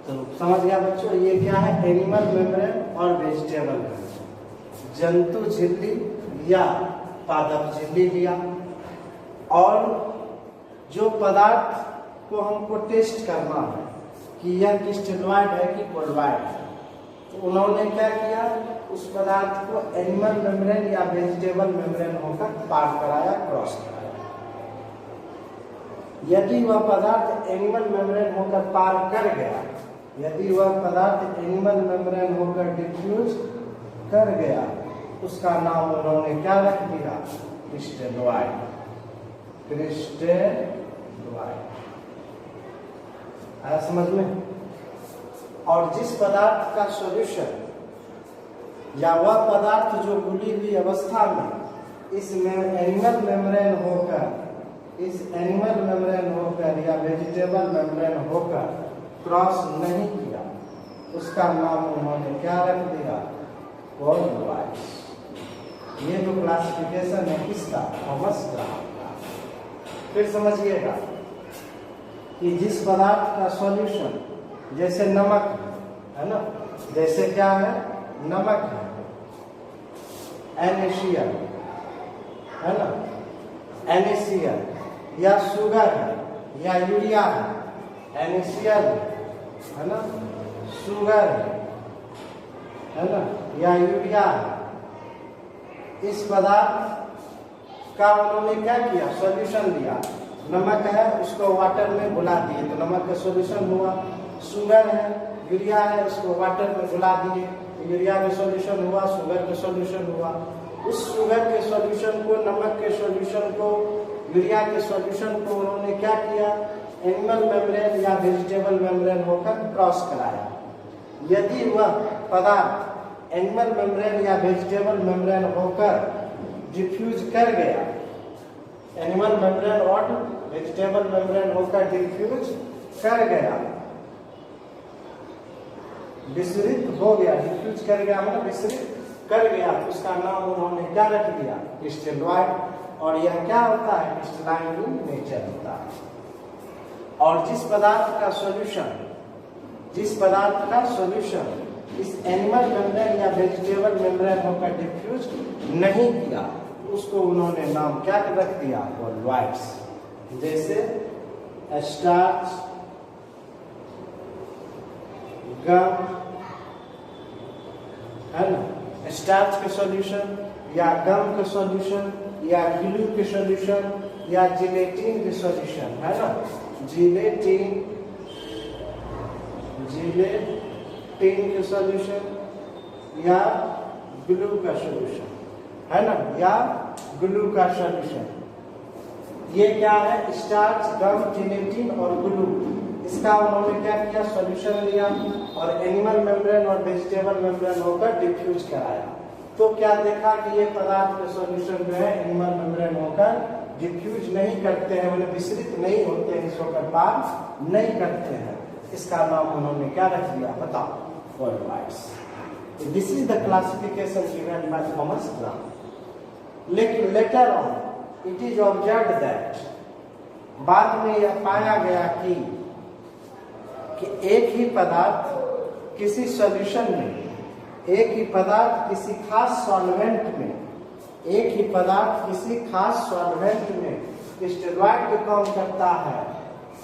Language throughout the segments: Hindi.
तो समझ गया बच्चों, ये क्या है? एनिमल मेम्ब्रेन और वेजिटेबल मेम्ब्रेन। जंतु झिल्ली या पादप झिल्ली लिया, और जो पदार्थ को हमको टेस्ट करना है कि यह क्रिस्टलॉइड है कि कोलॉइड है, तो उन्होंने क्या किया? उस पदार्थ को एनिमल मेम्ब्रेन या वेजिटेबल मेम्ब्रेन होकर पार कराया, क्रॉस कराया। यदि वह पदार्थ एनिमल मेम्ब्रेन होकर पार कर गया, यदि वह पदार्थ एनिमल मेम्ब्रेन होकर डिफ्यूज कर गया, उसका नाम उन्होंने क्या रख दिया? क्रिस्टलॉइड। क्रिस्टलॉइड आया समझ में? और जिस पदार्थ का सॉल्यूशन या वह पदार्थ जो घुली हुई अवस्था में इसमें एनिमल मेम्ब्रेन होकर, इस एनिमल मेम्ब्रेन होकर या वेजिटेबल मेम्ब्रेन होकर क्रॉस नहीं किया, उसका नाम उन्होंने क्या रख दिया? कोलॉइड। ये जो क्लासिफिकेशन है किसका? थॉमस ग्राहम का। फिर समझिएगा कि जिस पदार्थ का सॉल्यूशन, जैसे नमक है ना, जैसे क्या है? नमक है, NaCl है ना, NaCl, या शुगर है या यूरिया है, NaCl है ना, शुगर है ना, या यूरिया है। इस पदार्थ का उन्होंने क्या किया? सॉल्यूशन दिया। नमक है, उसको वाटर में घुला दिए तो नमक का सॉल्यूशन हुआ। शुगर है, यूरिया है, उसको वाटर में घुला दिए, यूरिया में सॉल्यूशन हुआ, शुगर में सॉल्यूशन हुआ। उस शुगर के सॉल्यूशन को, नमक के सॉल्यूशन को, यूरिया के सॉल्यूशन को उन्होंने क्या किया? एनिमल मेम्ब्रेन या वेजिटेबल मेम्ब्रेन होकर क्रॉस कराया। यदि वह पदार्थ एनिमल मेम्ब्रेन या वेजिटेबल मेम्ब्रेन होकर डिफ्यूज कर गया, एनिमल मेम्ब्रेन और वेजिटेबल मेम्ब्रेन होकर डिफ्यूज कर गया, विसरित हो गया, डिफ्यूज कर गया मतलब विसरित कर गया, तो उसका नाम उन्होंने क्या रख दिया? क्रिस्टलॉइड। और यह क्या होता है? क्रिस्टलाइन इन नेचर होता है। और जिस पदार्थ का सॉल्यूशन, जिस पदार्थ का सॉल्यूशन इस एनिमल मेम्ब्रेन या वेजिटेबल मेम्ब्रेन होकर डिफ्यूज नहीं किया, उसको उन्होंने नाम क्या रख दिया? कोलॉइड्स। जैसे स्टार्च, गम है ना, स्टार्च के सॉल्यूशन या गम के सॉल्यूशन या ग्लू के सॉल्यूशन या जिलेटिन के सॉल्यूशन है ना, जिलेटिन के सॉल्यूशन या ग्लू का सॉल्यूशन है ना, या ग्लू का सॉल्यूशन। ये क्या है? स्टार्च, गम, जिलेटिन और ग्लू। इसका उन्होंने क्या किया? सॉल्यूशन लिया और एनिमल मेम्ब्रेन और वेजिटेबल मेम्ब्रेन होकर डिफ्यूज कराया। तो क्या देखा कि ये पदार्थ के सॉल्यूशन जो है एनिमल मेम्ब्रेन होकर डिफ्यूज नहीं करते हैं, मतलब विसरित नहीं होते हैं, इस होकर पार नहीं करते हैं। इसका नाम उन्होंने क्या रख दिया? बताओ, colloids. This is the classification given by Thomas Graham. लेकिन later on it is observed that, बाद में यह पाया गया कि एक ही पदार्थ किसी सॉल्यूशन में, एक ही पदार्थ किसी खास सॉल्वेंट में, एक ही पदार्थ किसी खास सॉल्वेंट में क्रिस्टलॉइड का काम करता है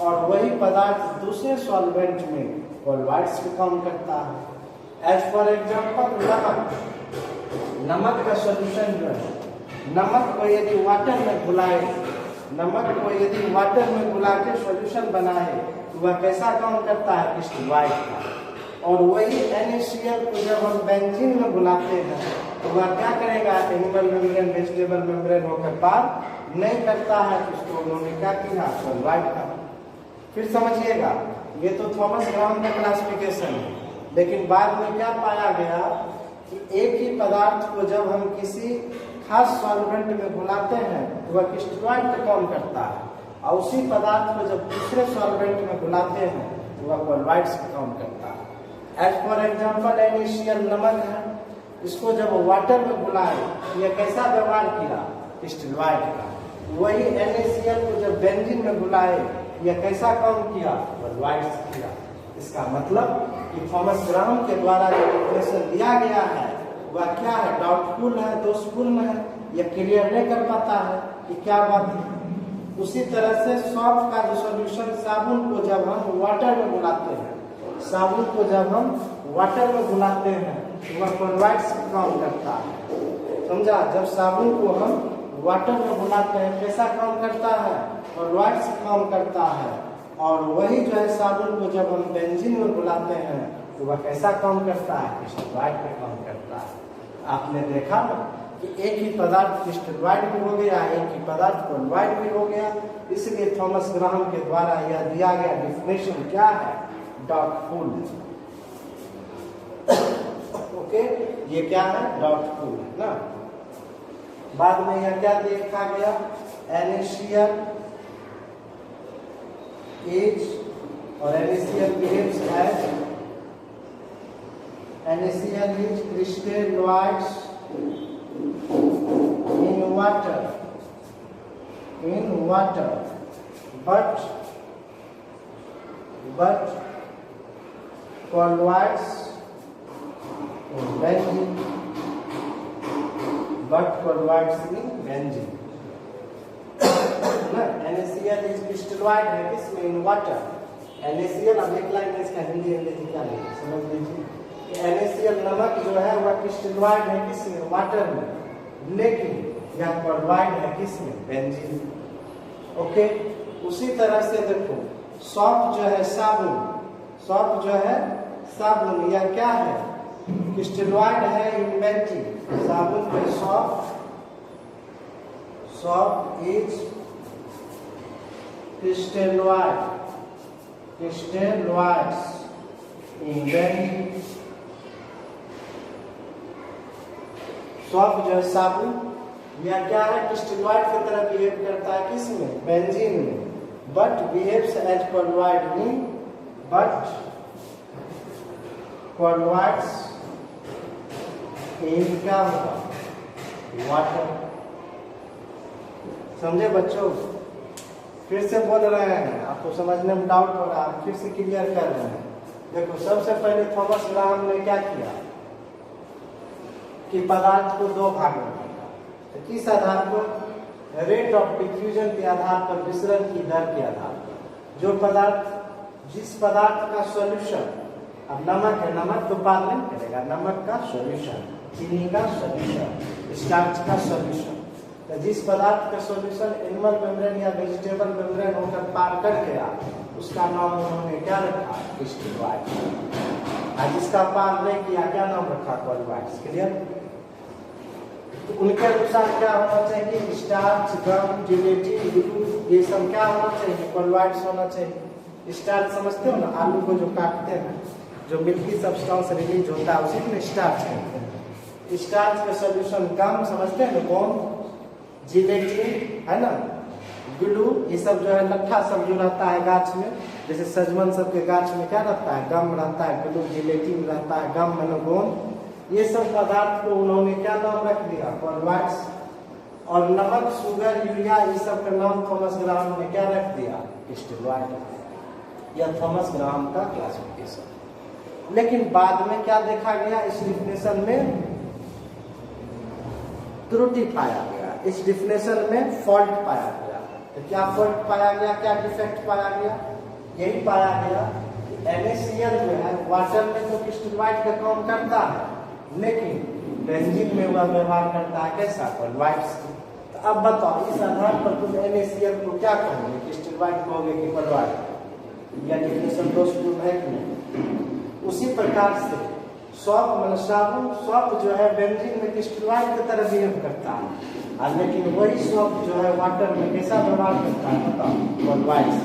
और वही पदार्थ दूसरे सॉल्वेंट में कोलॉइड्स का काम करता है। एज फॉर एग्जाम्पल नमक, नमक का सॉल्यूशन जो है, नमक को यदि वाटर में घुलाए, नमक को यदि वाटर में घुला के सॉल्यूशन बनाए तो वह कैसा काम करता है? क्रिस्टलॉइड का। और वही NaCl को जब हम बेंजीन में घुलाते हैं तो वह क्या करेगा? एनिमल मेम्ब्रेन, वेजिटेबल मेम्ब्रेन होकर पार नहीं करता है, तो उसको उन्होंने क्या किया? कोलॉइड का। फिर समझिएगा, ये तो थॉमस ग्राहम का क्लासिफिकेशन है, लेकिन बाद में क्या पाया गया कि एक ही पदार्थ को जब हम किसी खास सॉल्वेंट में घुलाते हैं तो वह क्रिस्टलॉइड का काम करता है, और उसी पदार्थ को जब दूसरे सॉल्वेंट में घुलाते हैं तो वह कोलॉइड्स का काम करता है। एज फॉर एग्जाम्पल NaCl नमक है, इसको जब वाटर में घुलाए यह कैसा व्यवहार किया? क्रिस्टलॉइड का। वही NaCl को जब बेंजीन में घुलाए यह कैसा काम किया? कोलॉइड्स किया। इसका मतलब कि थॉमस ग्राहम के द्वारा जो डिफिनेशन दिया गया है वह क्या है, डाउटफुल है, दोषपूर्ण है, या क्लियर नहीं कर पाता है कि क्या बात है। उसी तरह से सॉफ्ट का जो सॉल्यूशन, साबुन को जब हम वाटर में घुलाते हैं, साबुन को जब हम वाटर में घुलाते हैं तो वह क्लोराइड्स का काम करता है, समझा। जब साबुन को हम वाटर में घुलाते हैं कैसा काम करता है, क्लोराइड्स का काम करता है। और वही जो है साबुन को जब हम बेंजीन में घुलाते हैं तो वह कैसा काम करता है, क्रिस्टलॉइड का काम करता है। आपने देखा ना कि एक ही पदार्थ क्रिस्टलॉइड भी हो गया, एक ही पदार्थ क्लोराइड भी हो गया। इसलिए थॉमस ग्राहम के द्वारा यह दिया गया डिफिनेशन क्या है, डाउटफुल। ओके, ये क्या है, डाउटफुल है ना। बाद में यह क्या देखा गया, NaCl is और NaCl behaves as NaCl is crystalloids in water, but colloids in benzene, NaCl is crystalloid है किसमें, इन वाटर। NaCl, अब एक लाइन में इसका हिंदी अंग्रेजी क्या है समझ लीजिए। NaCl नमक जो है वह क्रिस्टलॉइड है किसमें, वाटर में, लेकिन यह क्लोराइड है किसमें, बेंजीन। ओके, उसी तरह से देखो सॉफ्ट जो है साबुन, सॉफ्ट जो है साबुन, यह क्या है, क्रिस्टलॉइड है इन बेंजीन। साबुन में soft is crystalloids in benzene। Soft जो है साबुन, यह क्या है, क्रिस्टलॉइड की तरह बिहेव करता है किसमें, बेंजीन में, but behaves as chloride in, but chlorides in क्या होगा, वाटर। समझे बच्चों, फिर से बोल रहे हैं, आपको समझने में डाउट हो रहा है, फिर से क्लियर कर रहे हैं। देखो सबसे पहले थॉमस ग्राहम ने क्या किया कि पदार्थ को दो भागों में किया। तो किस आधार पर, रेट ऑफ डिफ्यूजन के आधार पर, विसरण की दर के आधार पर। जो पदार्थ, जिस पदार्थ का सॉल्यूशन, अब नमक है, नमक तो पार नहीं करेगा, नमक का सॉल्यूशन, चीनी का सॉल्यूशन, स्टार्च का सॉल्यूशन, तो जिस पदार्थ का सॉल्यूशन एनिमल मेम्ब्रेन या वेजिटेबल मेम्ब्रेन होकर पार कर गया उसका नाम उन्होंने क्या रखा, क्रिस्टलॉइड। और जिसका पार नहीं किया क्या नाम रखा, क्लोराइड्स। क्लियर। तो उनके अनुसार क्या होना चाहिए, स्टार्च, गम, जिलेटिन, ग्लू, ये सब क्या होना चाहिए, क्लोराइड्स होना चाहिए। स्टार्च समझते हो ना, आलू को जो काटते हैं जो मिल्की सब्सटेंस रिलीज होता है उसी में स्टार्च कहते हैं। स्टार्च का सॉल्यूशन गम समझते हैं ना, कौन, जिलेटिन है ना, ग्लू, ये सब जो है लट्ठा सब जो रहता है गाछ में, जैसे सजमन सब के गाछ में क्या रहता है, गम रहता है, ग्लू, जिलेटिन रहता है, गम मनोगोन, ये सब पदार्थ को उन्होंने क्या नाम रख दिया, क्लोराइड्स। और नमक, शुगर, यूरिया, ये सब का नाम थॉमस ग्राहम ने क्या रख दिया, क्रिस्टलॉइड। यह थॉमस ग्राहम का क्लासिफिकेशन। लेकिन बाद में क्या देखा गया, इस डिफिनेशन में त्रुटि पाया गया, इस डिफिनेशन में फॉल्ट पाया गया। तो क्या फॉल्ट पाया गया, क्या डिफेक्ट पाया गया, यही पाया गया कि NaCl जो है वाटर में तो क्रिस्टलॉइड का काम करता है, लेकिन बेंजीन में वह व्यवहार करता है कैसा, क्लोराइड्स। तो अब बताओ इस आधार पर तुम NaCl को क्या कहोगे, क्रिस्टलॉइड कहोगे कि क्लोराइड, यह डिफिनेशन दोषपूर्ण है कि नहीं। उसी प्रकार से सॉफ्ट मतलब साबुन, सॉफ्ट जो है बेंजीन में क्रिस्टलॉइड की तरह बिहेव करता है, लेकिन वही सॉफ्ट जो है वाटर में कैसा व्यवहार करता है, बताओ, क्लोराइड्स।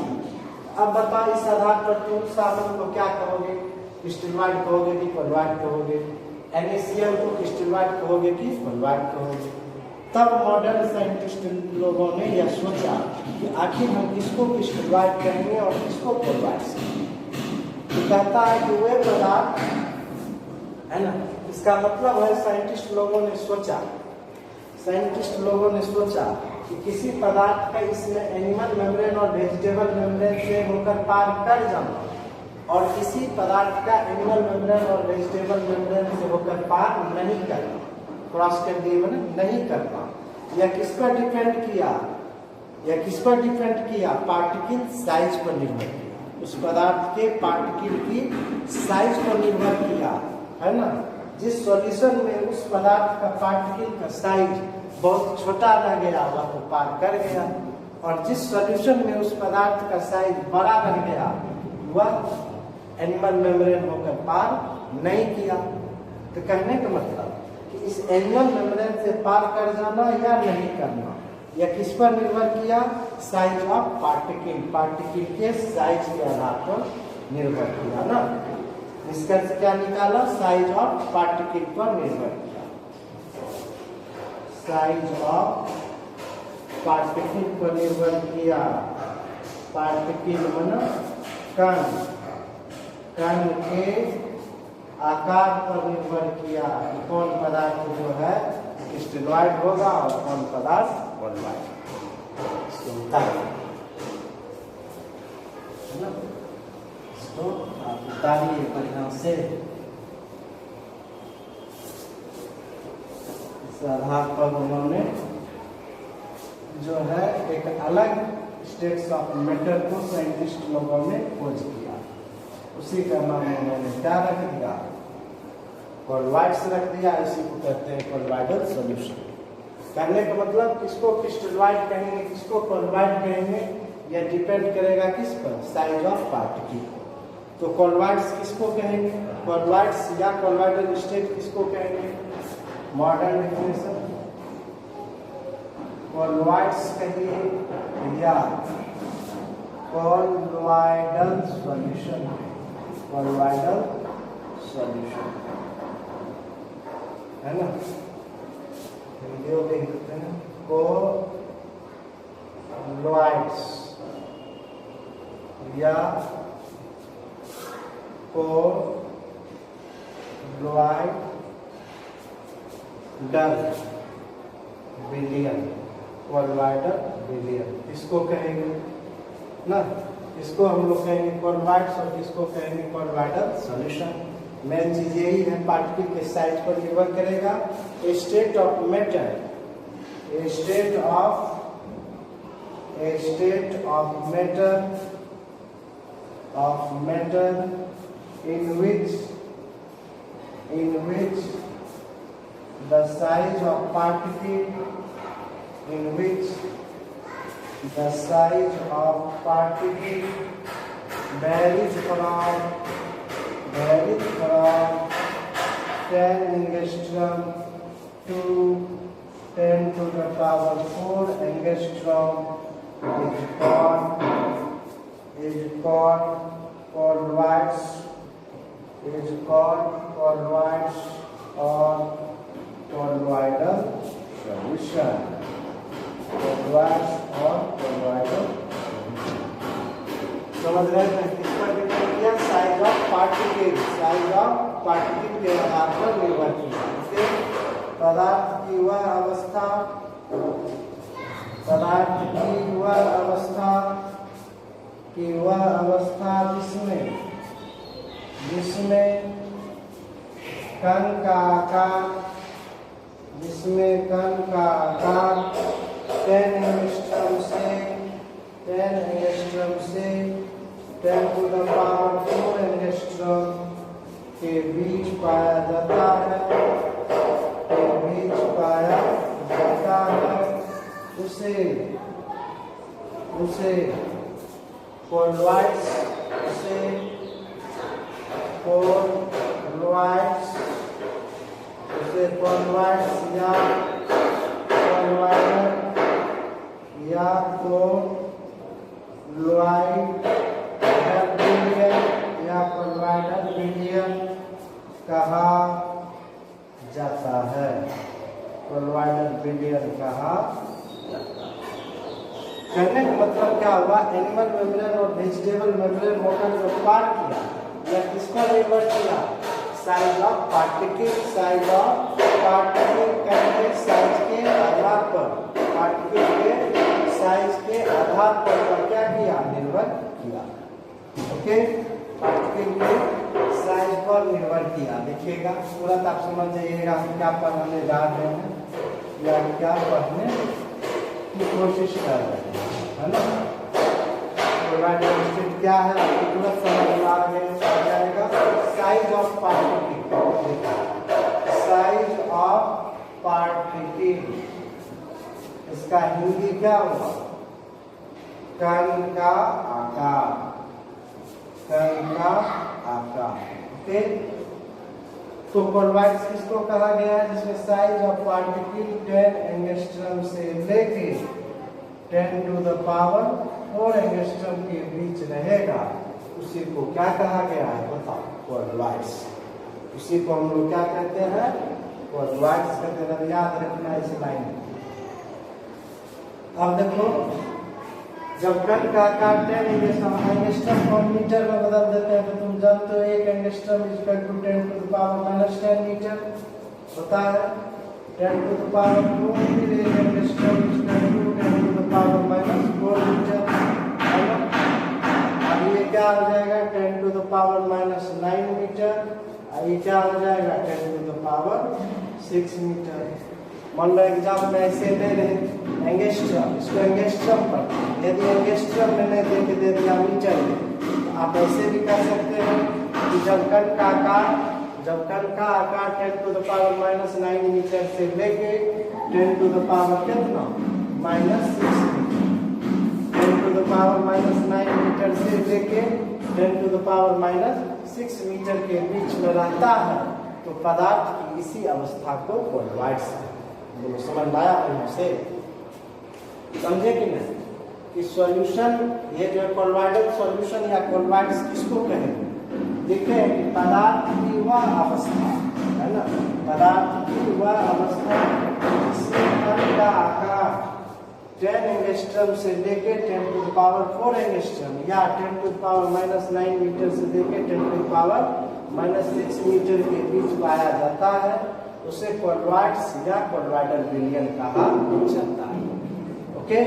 अब बताओ इस आधार पर तुम साबुन को क्या कहोगे, क्रिस्टलॉइड कहोगे कि क्लोराइड कहोगे, NaCl को क्रिस्टलॉइड कहोगे कि क्लोराइड कहोगे। तब मॉडर्न साइंटिस्ट लोगों ने यह सोचा कि आखिर हम किसको क्रिस्टलॉइड कहेंगे और किसको क्लोराइड कहेंगे। तो कहता है कि वे पदार्थ है ना, इसका मतलब है साइंटिस्ट लोगों ने सोचा कि किसी पदार्थ का इसमें एनिमल मेम्ब्रेन और वेजिटेबल मेम्ब्रेन से होकर पार कर जाना, और किसी पदार्थ का एनिमल मेम्ब्रेन और वेजिटेबल मेम्ब्रेन से होकर पार नहीं करना, क्रॉस कर दिए मैंने नहीं करना। यह किस पर डिपेंड किया, यह किस पर डिपेंड किया, पार्टिकल साइज पर निर्भर किया, उस पदार्थ के पार्टिकल की साइज पर निर्भर किया, है ना। जिस सॉल्यूशन में उस पदार्थ का पार्टिकल का साइज बहुत छोटा रह गया वह तो पार कर गया, और जिस सॉल्यूशन में उस पदार्थ का साइज बड़ा रह गया वह एनिमल मेम्ब्रेन होकर पार नहीं किया। तो कहने का मतलब कि इस एनिमल मेम्ब्रेन से पार कर जाना या नहीं करना यह किस पर निर्भर किया, साइज ऑफ पार्टिकल, पार्टिकल के साइज के आधार पर निर्भर किया ना। निष्कर्ष क्या निकाला, साइज ऑफ पार्टिकल पर निर्भर किया, साइज ऑफ पार्टिकल पर निर्भर किया। पार्टिकल माना कण, कण के आकार पर निर्भर किया कि कौन पदार्थ जो है क्रिस्टलॉइड होगा और कौन पदार्थ कॉलॉइड, है ना। इसको आप उतारिए बढ़िया से, इस आधार पर उन्होंने जो है एक अलग स्टेट्स ऑफ मैटर को साइंटिस्ट लोगों ने खोज किया, उसी का नाम उन्होंने क्या रख दिया, कॉलॉइड्स रख दिया। इसी को कहते हैं कॉलॉइडल सॉल्यूशन। कहने का मतलब किसको क्रिस्टलॉइड कहेंगे, किसको कॉलॉइड कहेंगे, यह डिपेंड करेगा किस पर, साइज ऑफ पार्टिकल। तो कॉलॉइड्स किसको कहेंगे, कॉलॉइड्स या कॉलॉइडल स्टेट किसको कहेंगे, मॉडर्न डेफिनेशन कॉलॉइड्स कहिए या कॉलॉइडल सॉल्यूशन, कॉलॉइडल सॉल्यूशन, है ना। हिंदी में देख सकते हैं कॉलॉइड्स या कॉलॉइडल विलियन, कॉलॉइडल विलियन इसको कहेंगे ना। इसको हम लोग कहेंगे कॉलॉइड्स और इसको कहेंगे कॉलॉइडल सॉल्यूशन। मेन चीज यही है, पार्टिकल के साइज पर निर्भर करेगा। A state of matter, a state of matter in which the size of particle varies from 10 angstrom to 10 to the power 4 angstrom is called colloids or colloidal solution, colloids or colloidal solution। समझ रहे हैं किस पर डिपेंड किया, size of particle, size of particle के आधार पर निर्भर किया। फिर पदार्थ की वह अवस्था, पदार्थ की वह अवस्था जिसमें कण का आकार 10 एंगस्ट्रॉम से 10 to the power 4 एंगस्ट्रॉम के बीच पाया जाता है, उसे कॉलॉइड्स या कॉलॉइडल विलियन कहा जाता है, कॉलॉइडल विलियन कहा जाता है। कहने का मतलब क्या हुआ, एनिमल मेम्ब्रेन और वेजिटेबल मेम्ब्रेन होकर जो पार किया यह किस पर निर्भर किया, size of particle, size of particle के साइज के आधार पर, पार्टिकल के साइज के आधार पर क्या किया, निर्भर किया। ओके, के लिए साइज पर निर्भर किया। देखिएगा तुरंत आप समझ जाइएगा हम क्या पढ़ने जा रहे हैं या क्या पढ़ने की कोशिश कर रहे हैं, है ना। क्लोराइड केमिस्ट्री क्या है आपको तुरंत समझ में आ जाएगा। Size of particle, size of particle, इसका हिंदी क्या होगा? कण का आकार, कण का आकार। ओके, तो कोलॉइड्स किसको कहा गया है? जिसमें साइज ऑफ पार्टिकल 10 एंगस्ट्रॉम से लेके 10 टू द पावर 4 एंगस्ट्रॉम के बीच रहेगा, उसी को क्या कहा गया है? बताओ, कोलॉइड्स। उसी को हम लोग क्या कहते हैं? कोलॉइड्स कहते हैं। याद रखना इस लाइन में। अब देखो, जब कण का आकार 10 एंगस्ट्रॉम को मीटर में बदल देते हैं तो तुम जानते हो 1 angstrom equal to 10 to the power -10 metre होता है। 10 टू द पावर 4 फिर 1 angstrom equal to 10 to the power -4 metre. अब ये क्या हो जाएगा? 10 टू द पावर -9 मीटर। ये क्या हो जाएगा? 10 टू द पावर 6 मीटर। मान लो एग्जाम में ऐसे ले रहे एंगस्ट्रॉम, इसको एंगस्ट्रॉम पर, यदि एंगस्ट्रॉम में नहीं दे के दे दिया मीटर में, तो आप ऐसे भी कर सकते हैं कि जब कण का आकार 10 टू द पावर -9 मीटर से लेके 10 टू द पावर कितना? -6 metre. 10 to the power -9 metre से लेके 10 टू द पावर -6 मीटर के बीच में रहता है, तो पदार्थ की इसी अवस्था को कोलॉइड्स बोलो। समझ आया आपको से? समझे कि नहीं? कि सॉल्यूशन, ये जो कोलॉइडल सॉल्यूशन या कोलॉइड्स किसको कहेंगे? देखें कि पदार्थ की वह अवस्था, है ना, पदार्थ की वह अवस्था जिसमें कण का आकार 10 एंगस्ट्रॉम से लेके 10 टू द पावर 4 एंगस्ट्रॉम या 10 टू द पावर -9 मीटर से लेके 10 टू द पावर -6 मीटर के बीच पाया जाता है, उसे कोलॉइड्स या कोलॉइडल विलयन कहा जाता है। ओके,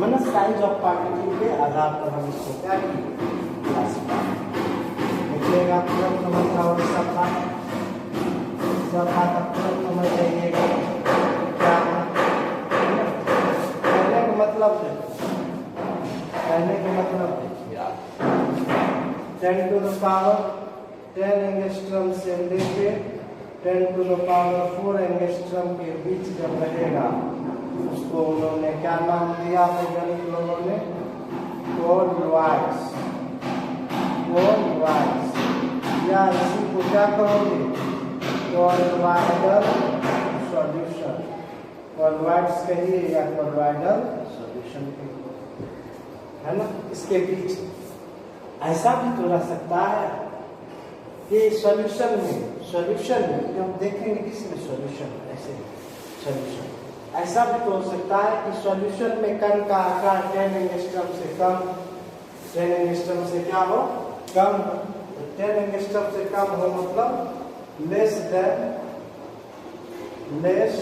मतलब साइज ऑफ पार्टिकल के आधार पर हम इसको क्या क्लासिफाई देखिएगा। तुरंत समझ आओ, सब बात तुरंत समझ जाइएगा क्या है। कहने का मतलब है, कहने का मतलब देखिए आप 10 टू द पावर 10 एंगस्ट्रॉम से लेके 10 टू द पावर 4 एंगस्ट्रॉम के बीच जब रहेगा, उसको उन्होंने क्या नाम दिया? वैज्ञानिक लोगों ने कोलॉइड्स। कोलॉइड्स या इसी को क्या कहोगे? Colloidal solution. कोलॉइड्स कहिए या कोलॉइडल सॉल्यूशन कहिए, है ना। इसके बीच ऐसा भी तो रह सकता है कि सॉल्यूशन में हम देखेंगे किसमें सॉल्यूशन, ऐसे सॉल्यूशन ऐसा भी तो हो सकता है कि सॉल्यूशन में कण का आकार 10 एंगस्ट्रॉम से कम, 10 एंगस्ट्रॉम से क्या हो? कम। 10 एंगस्ट्रॉम से कम हो मतलब लेस देन 10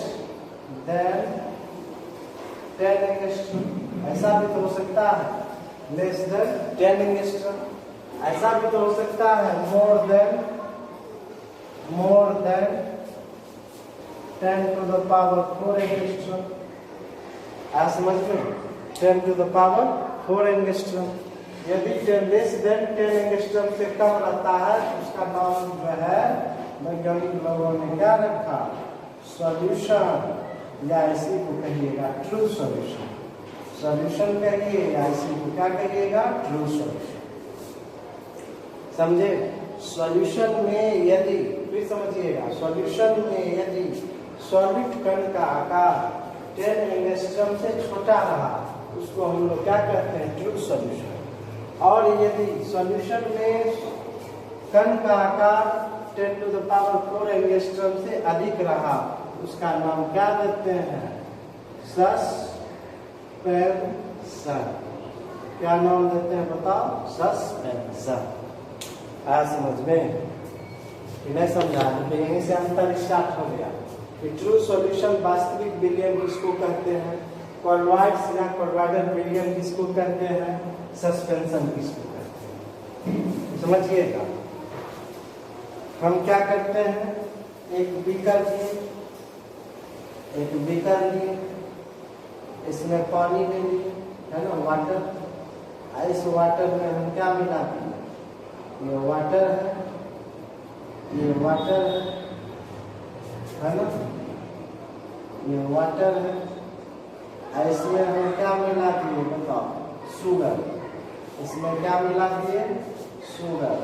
एंगस्ट्रॉम। ऐसा भी तो हो सकता है लेस देन 10 एंगस्ट्रॉम। ऐसा भी तो हो सकता है more than 10 to the power 4 angstrom. आप समझ में? 10 टू द पावर 4 एंगस्ट्रॉम। यदि 10 लेस देन 10 एंगस्ट्रॉम से कम रहता है तो उसका नाम जो है वैज्ञानिक लोगों ने क्या रखा? सॉल्यूशन, या इसी को कहिएगा ट्रू सॉल्यूशन। सॉल्यूशन कहिए या इसी को क्या कहिएगा? True solution. समझे? सॉल्यूशन में यदि, फिर समझिएगा, सॉल्यूशन में यदि सॉलिड कण का आकार 10 एंगस्ट्रॉम से छोटा रहा, उसको हम लोग क्या कहते हैं? True solution. और यदि सॉल्यूशन में कण का आकार 10 टू द पावर 4 एंगस्ट्रॉम से अधिक रहा, उसका नाम क्या देते हैं? सस्पेंशन। क्या नाम देते हैं बताओ? सस्पेंशन। आया समझ में? नहीं समझा? तो यहीं से अंतर स्टार्ट हो गया कि ट्रू सॉल्यूशन वास्तविक विलयन किसको कहते हैं, कोलॉइड्स या कोलॉइडल विलयन किसको कहते हैं, सस्पेंशन किसको कहते हैं। समझिएगा, हम क्या करते हैं, एक बीकर लिए, इसमें पानी ले लिए, है ना, वाटर। इस वाटर में हम क्या मिला दिए, ये वाटर है, ये वाटर है ना, ये वाटर है। इसमें हम क्या मिला दिए बताओ, शुगर। इसमें क्या मिला दिए, शुगर।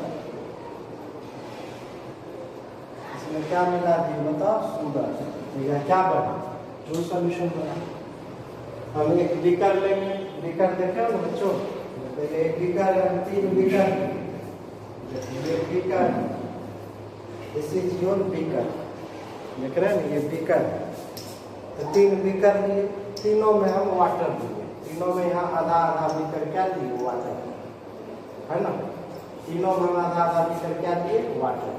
इसमें क्या मिला दिए बताओ, शुगर। यह क्या बना, ट्रू सॉल्यूशन बना। हम एक बीकर लेंगे, बीकर देखे ना बच्चों, पहले एक बीकर है, 3 बीकर, एक beaker, this is your beaker, देख रहे हैं ये बीकर है। तो 3 बीकर लिए, तीनों में हम वाटर लिए, तीनों में यहाँ आधा आधा बीकर क्या लिए, वाटर, है ना। तीनों में आधा आधा बीकर क्या लिए, वाटर।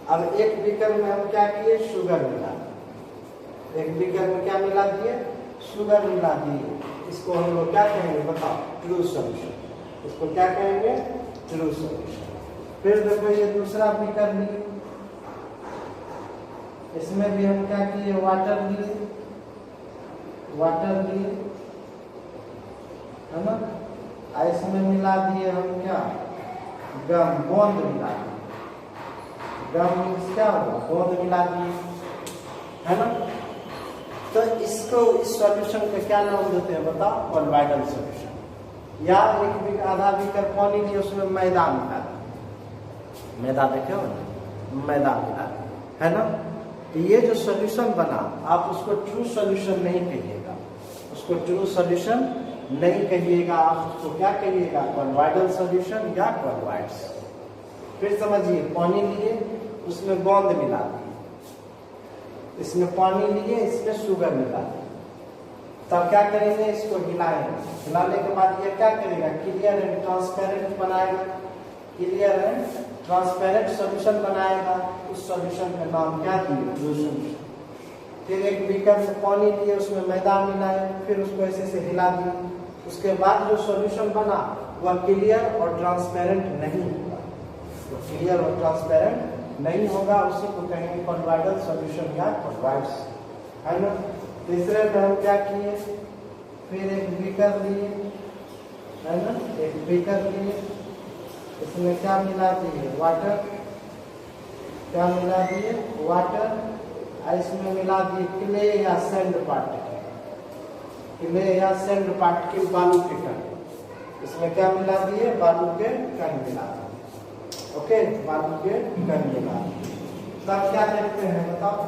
अब एक बीकर में हम क्या किए, शुगर मिला, एक बीकर में क्या मिला दिए, शुगर मिला दिए। इसको हम लोग क्या कहेंगे बताओ, ट्रू सॉल्यूशन। इसको क्या कहेंगे, ट्रू सॉल्यूशन। फिर देखो ये दूसरा बीकर लिए, इसमें भी हम क्या किए, वाटर लिए, है ना। इसमें मिला दिए हम क्या, गम, गोंद मिला दिए। गम मीन्स क्या होगा, गोंद मिला दिए, है ना। तो इसको, इस सॉल्यूशन का क्या नाम देते हैं बताओ, कॉन्वाइडल सॉल्यूशन। या एक आधा बीकर पानी लिए, उसमें मैदा मिला दिया, मैदा देखे हो ना, मैदा मिला दिया, है ना। तो ये जो सॉल्यूशन बना, आप उसको ट्रू सॉल्यूशन नहीं कहिएगा, उसको ट्रू सॉल्यूशन नहीं कहिएगा, आप उसको क्या कहिएगा, कॉन्वाइडल सॉल्यूशन या कॉन्वाइड्स। फिर समझिए, पानी लिए, उसमें गोंद मिला दी, इसमें पानी लिए, इसमें शुगर मिला दी। तब क्या करेंगे, इसको हिलाएंगे, हिलाने के बाद ये क्या करेगा, क्लियर एंड ट्रांसपेरेंट बनाएगा, क्लियर एंड ट्रांसपेरेंट सॉल्यूशन बनाएगा। उस सॉल्यूशन का नाम क्या दिए, ट्रू सॉल्यूशन। फिर एक बीकर में पानी लिए, उसमें मैदा मिलाए, फिर उसको ऐसे से हिला दिए। उसके बाद जो सॉल्यूशन बना वह क्लियर और ट्रांसपेरेंट नहीं होगा, तो क्लियर और ट्रांसपेरेंट नहीं होगा, उसी को कहेंगे कॉन्वाइडल सॉल्यूशन या कॉन्वाइड्स, है ना। तीसरे में हम क्या किए, फिर एक बीकर लिए, है ना, एक बीकर लिए, इसमें क्या मिला दिए, वाटर, क्या मिला दिए, वाटर। इसमें मिला दिए क्ले या सैंड पार्टिकल, क्ले या सैंड पार्टिकल, बालू के कण। इसमें क्या मिला दिए, बालू के कण मिला दिए, ओके, बालू के कण मिला दिए। तब क्या देखते हैं बताओ,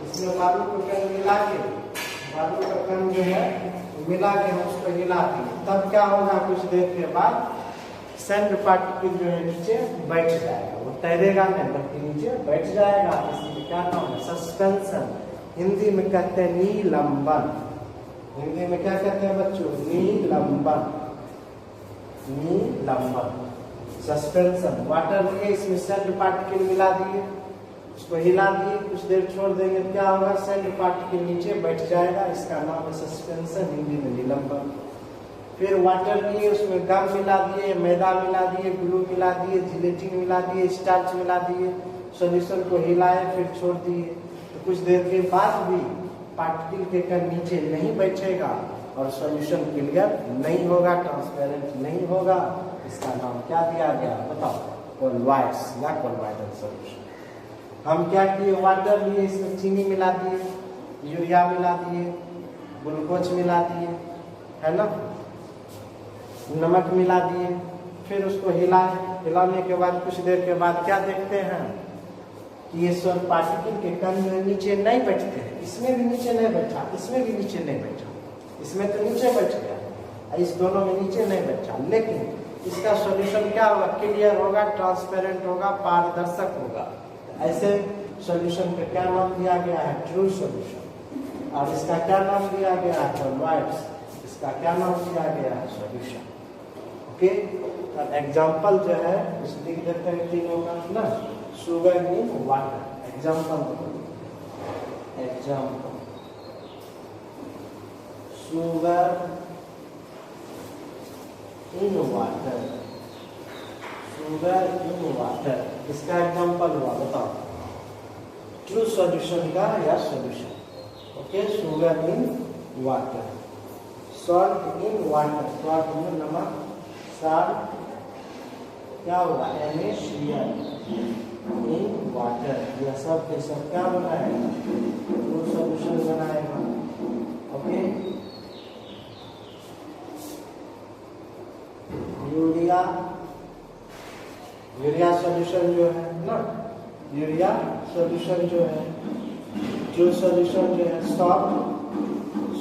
इसमें बालू के कण मिला के, बालू का कण जो है मिला के हम उसको हिला दिए। तब क्या होगा, कुछ देर के बाद सैंड पार्टिकल जो है नीचे बैठ जाएगा, वो तैरेगा नहीं बल्कि नीचे बैठ जाएगा। इसलिए क्या नाम है, सस्पेंशन। हिंदी में कहते हैं निलंबन, हिंदी में क्या कहते हैं बच्चों, निलंबन, निलंबन, सस्पेंशन। वाटर लिए, इसमें सैंड पार्टिकल मिला दिए, उसको हिला दिए, कुछ देर छोड़ देंगे, क्या होगा, सैंड पार्टिकल नीचे बैठ जाएगा, इसका नाम है सस्पेंशन, हिंदी में निलंबन। फिर वाटर लिए, उसमें गम मिला दिए, मैदा मिला दिए, ग्लू मिला दिए, जिलेटिन मिला दिए, स्टार्च मिला दिए, सॉल्यूशन को हिलाए, फिर छोड़ दिए। तो कुछ देर के बाद भी पार्टिकल के कण नीचे नहीं बैठेगा और सॉल्यूशन क्लियर नहीं होगा, ट्रांसपेरेंट नहीं होगा। इसका नाम क्या दिया गया बताओ, कॉन्वाइड्स या कॉन्वाइडल सॉल्यूशन। हम क्या किए, वाटर लिए, इसमें चीनी मिला दिए, यूरिया मिला दिए, ग्लूकोज मिला दिए, है ना, नमक मिला दिए, फिर उसको हिलाए। हिलाने के बाद कुछ देर के बाद क्या देखते हैं कि ये सब पार्टिकल के कण नीचे नहीं बैठते हैं, इसमें भी नीचे नहीं बैठा, इसमें भी नीचे नहीं बैठा, इसमें तो नीचे बैठ गया, इस दोनों में नीचे नहीं बैठा। लेकिन इसका सॉल्यूशन क्या होगा, क्लियर होगा, ट्रांसपेरेंट होगा, पारदर्शक होगा। ऐसे सॉल्यूशन का क्या नाम दिया गया है, ट्रू सॉल्यूशन। और इसका क्या नाम दिया गया है, कॉन्वाइड्स। इसका क्या नाम दिया गया है, सॉल्यूशन। ओके, और एग्जाम्पल जो है उस लिख देते हैं तीनों का ना, sugar in water. Example, example, sugar in water, sugar in water, इसका एग्जांपल हुआ, बताओ ट्रू सॉल्यूशन का या solution. Okay, sugar in water, salt in water, salt में नमक, साल्ट क्या होगा NaCl इन वाटर, यह सब के सब क्या बनाएगा, ट्रू सॉल्यूशन बनाएगा। ओके, यूरिया, यूरिया सॉल्यूशन जो है ना, यूरिया सॉल्यूशन जो है, ट्रू सॉल्यूशन जो है salt,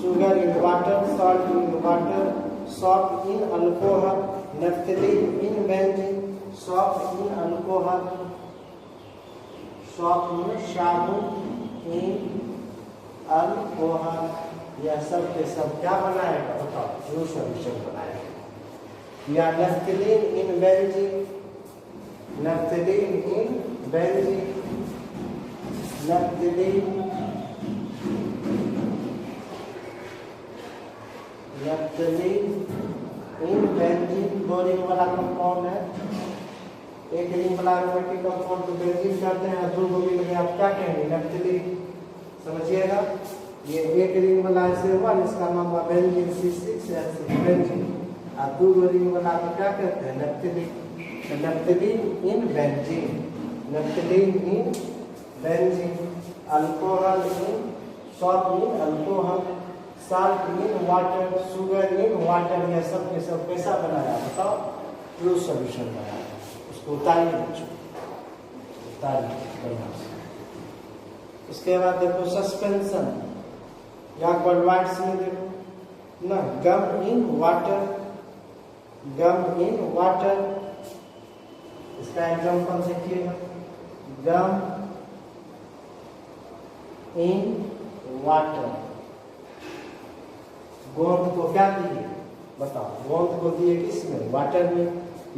sugar in water, salt in water, salt in alcohol, naphthalene in benzene, salt in alcohol, salt में साबुन इन अल्कोहल, यह सब के सब क्या बनाएगा, बताओ ट्रू सॉल्यूशन बनाएगा। या naphthalene in benzene, naphthalene in benzene, naphthalene, naphthalene in benzene, दो रिंग वाला कंपाउंड है, एक रिंग वाला एरोमेटिक कंपाउंड को बेंजीन कहते हैं, दो को मिल गया आप क्या कहेंगे, नैप्थेलीन। समझिएगा, ये एक रिंग वाला ऐसे हुआ, इसका नाम हुआ बेंजीन C6 बेंजीन, और दो रिंग वाला को क्या कहते हैं, naphthalene. Naphthalene in benzene, naphthalene in benzene, alcohol in, salt in alcohol, salt in water, sugar in water, यह सब के सब कैसा बनाया, बताओ ट्रू सॉल्यूशन बनाया। उसको उतारिए बच्चों, उतारिए बढ़िया से। इसके बाद देखो सस्पेंशन, या वर्ड्स में देखो ना, gum in water, gum in water, इसका एग्जांपल देखिएगा, गम इन वाटर, गोंद को क्या दिए, बताओ गोंद को दिए किसमें, वाटर में,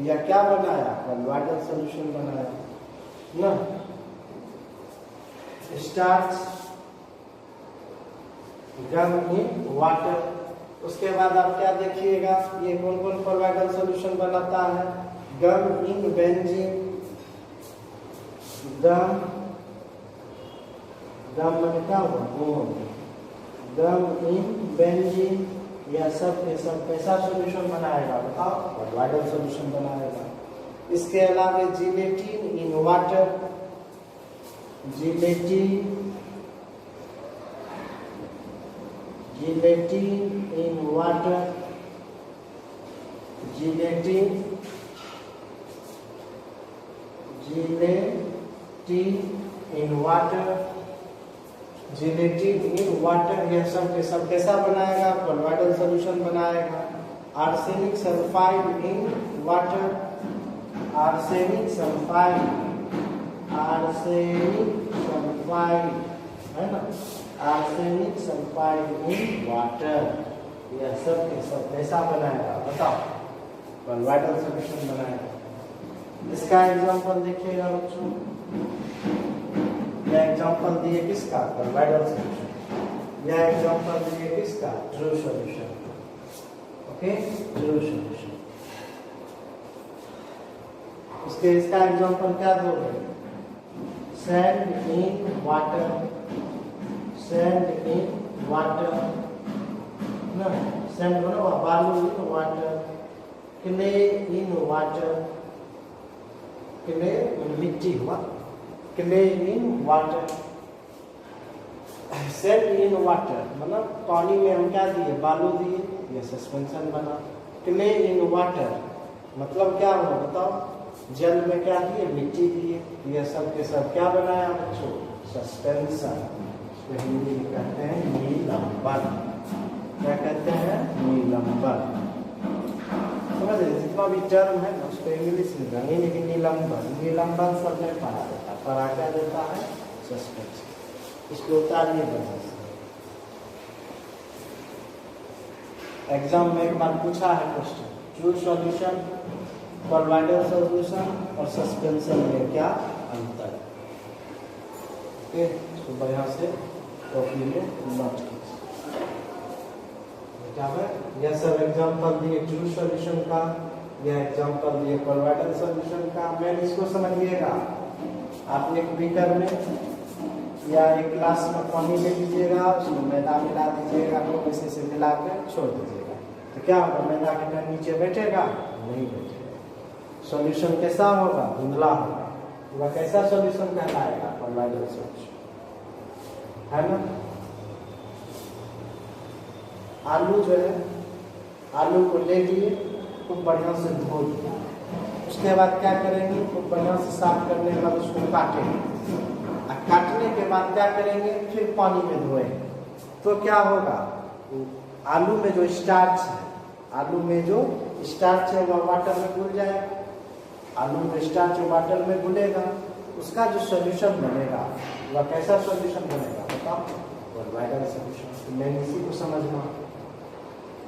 या क्या बनाया, वाटर सॉल्यूशन बनाया ना। स्टार्च, गम इन वाटर, उसके बाद आप क्या देखिएगा, ये कौन कौन प्रोवाइडल सॉल्यूशन बनाता है, गम इन बेंजीन, गम, गम में क्या हुआ, गोंद, गम इन बेंजीन, यह सब के सब कैसा सॉल्यूशन बनाएगा, बताओ वाइडल सॉल्यूशन बनाएगा। इसके अलावा gelatin in water, gelatin, gelatin in water, gelatin, gelatin in water, gelatin in water, यह सब के सब कैसा बनाएगा, कोलॉइडल सॉल्यूशन बनाएगा। Arsenic sulphide in water, arsenic sulphide, arsenic sulphide है ना, आर्सेनिक सल्फाइड इन वाटर, यह सब के सब कैसा बनाएगा, बताओ कोलॉइडल सॉल्यूशन बनाएगा। इसका एग्जांपल देखिएगा बच्चों, यह एग्जांपल दिए किसका, कोलॉइडल सॉल्यूशन, यह एग्जांपल दिए किसका, true solution. Okay, true solution. उसके इसका एग्जांपल क्या दोगे, sand in water, sand in water ना, सैंड बना हुआ, बालू in water, clay in water, clay मिट्टी हुआ, clay in water, sand in water मतलब पानी में हम क्या दिए, बालू दिए, ये सस्पेंशन बना। क्ले इन वाटर मतलब क्या हुआ, बताओ जल में क्या दिए, मिट्टी दिए, ये सब के सब क्या बनाया बच्चों, सस्पेंशन। तो हिंदी में कहते हैं निलंबन, क्या कहते हैं, निलंबन। समझ रहे, जितना भी टर्म है ना उसको इंग्लिश में नहीं, लेकिन निलंबन, निलंबन सब में पढ़ा देता है, पढ़ा क्या देता है, सस्पेंशन। इसको उतारिए बढ़िया से। एग्जाम में एक बार पूछा है question, true solution, colloidal solution और सस्पेंशन में क्या अंतर है। ओके, इसको बढ़िया से कॉपी में नोट कीजिए। क्या है, यह सब एग्जाम्पल दिए ट्रू सॉल्यूशन का, यह एग्जांपल दिए कोलॉइडल सॉल्यूशन का। मेन इसको समझिएगा, आप एक बीकर में या एक गिलास में पानी ले लीजिएगा, उसमें मैदा मिला दीजिएगा, तो इसे से मिला कर छोड़ दीजिएगा, तो क्या होगा, मैदा के कण नीचे बैठेगा? नहीं बैठेगा। सॉल्यूशन कैसा होगा? धुंधला होगा। वह कैसा सॉल्यूशन कहलाएगा? कोलॉइडल सॉल्यूशन, है ना। आलू जो है, आलू को ले लिए, खूब बढ़िया से धो लिया, उसके बाद क्या करेंगे, खूब बढ़िया से साफ करने के बाद उसको काटेंगे, और काटने के बाद क्या करेंगे, फिर पानी में धोएंगे, तो क्या होगा, आलू में जो स्टार्च है, आलू में जो स्टार्च है वह वाटर में घुल जाएगा। आलू में स्टार्च वाटर में घुलेगा, उसका जो सॉल्यूशन बनेगा वह कैसा सॉल्यूशन बनेगा बताओ? Colloidal solution. मैं इसी को समझना।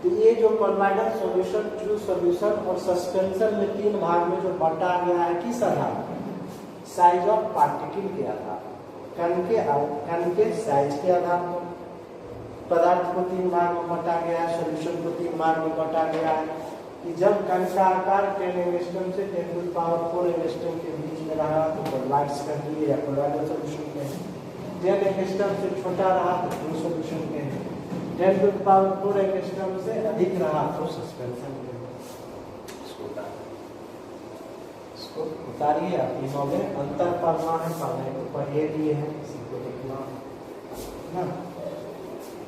तो ये जो कोलॉइडल सॉल्यूशन, ट्रू सॉल्यूशन और सस्पेंशन में तीन भाग में जो बांटा गया है, किस आधार पर? साइज ऑफ पार्टिकल के आधार पर, कण के साइज के आधार पर पदार्थ को तीन भाग में बांटा गया है, सॉल्यूशन को तीन भाग में बांटा गया है। कि जब कण का आकार 10 एंगस्ट्रॉम से 10⁴ एंगस्ट्रॉम के बीच में रहा तो कोलॉइड्स कर दिए या कोलॉइडल सॉल्यूशन के हैं। 10 एंगस्ट्रॉम से छोटा रहा तो ट्रू सॉल्यूशन के हैं। 10⁴ एंगस्ट्रॉम से अधिक रहा तो सस्पेंशन के हैं। इसको उतारिए, आप तीनों में अंतर पढ़ना है, पढ़ने को पढ़िए लिए हैं, इसी को लिखना है ना।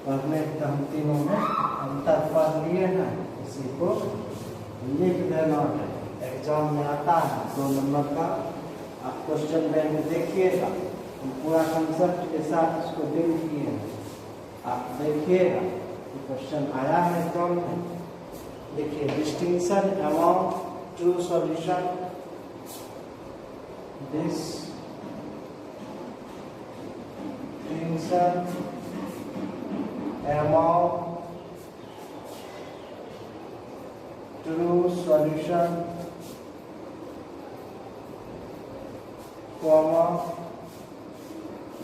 पढ़ने तो हम तीनों में अंतर पढ़ लिए हैं, इसी को लिख देना है। एग्जाम में आता है 2 नंबर का, आप क्वेश्चन बैंक में देखिएगा, पूरा कंसेप्ट के साथ इसको दे दिए हैं, आप देखिएगा कि क्वेश्चन आया है एग्जाम में। देखिए, distinction among true solution, distinction among true solution,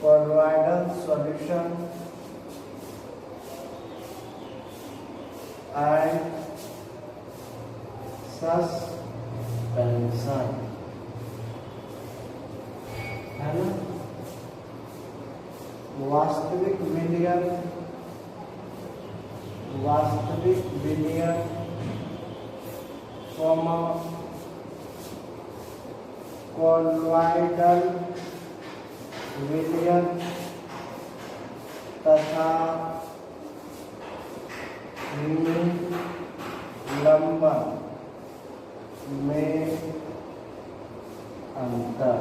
colloidal solution and suspension, है ना। वास्तविक विलयन कोलॉइडल विलयन तथा निलंबन में अंतर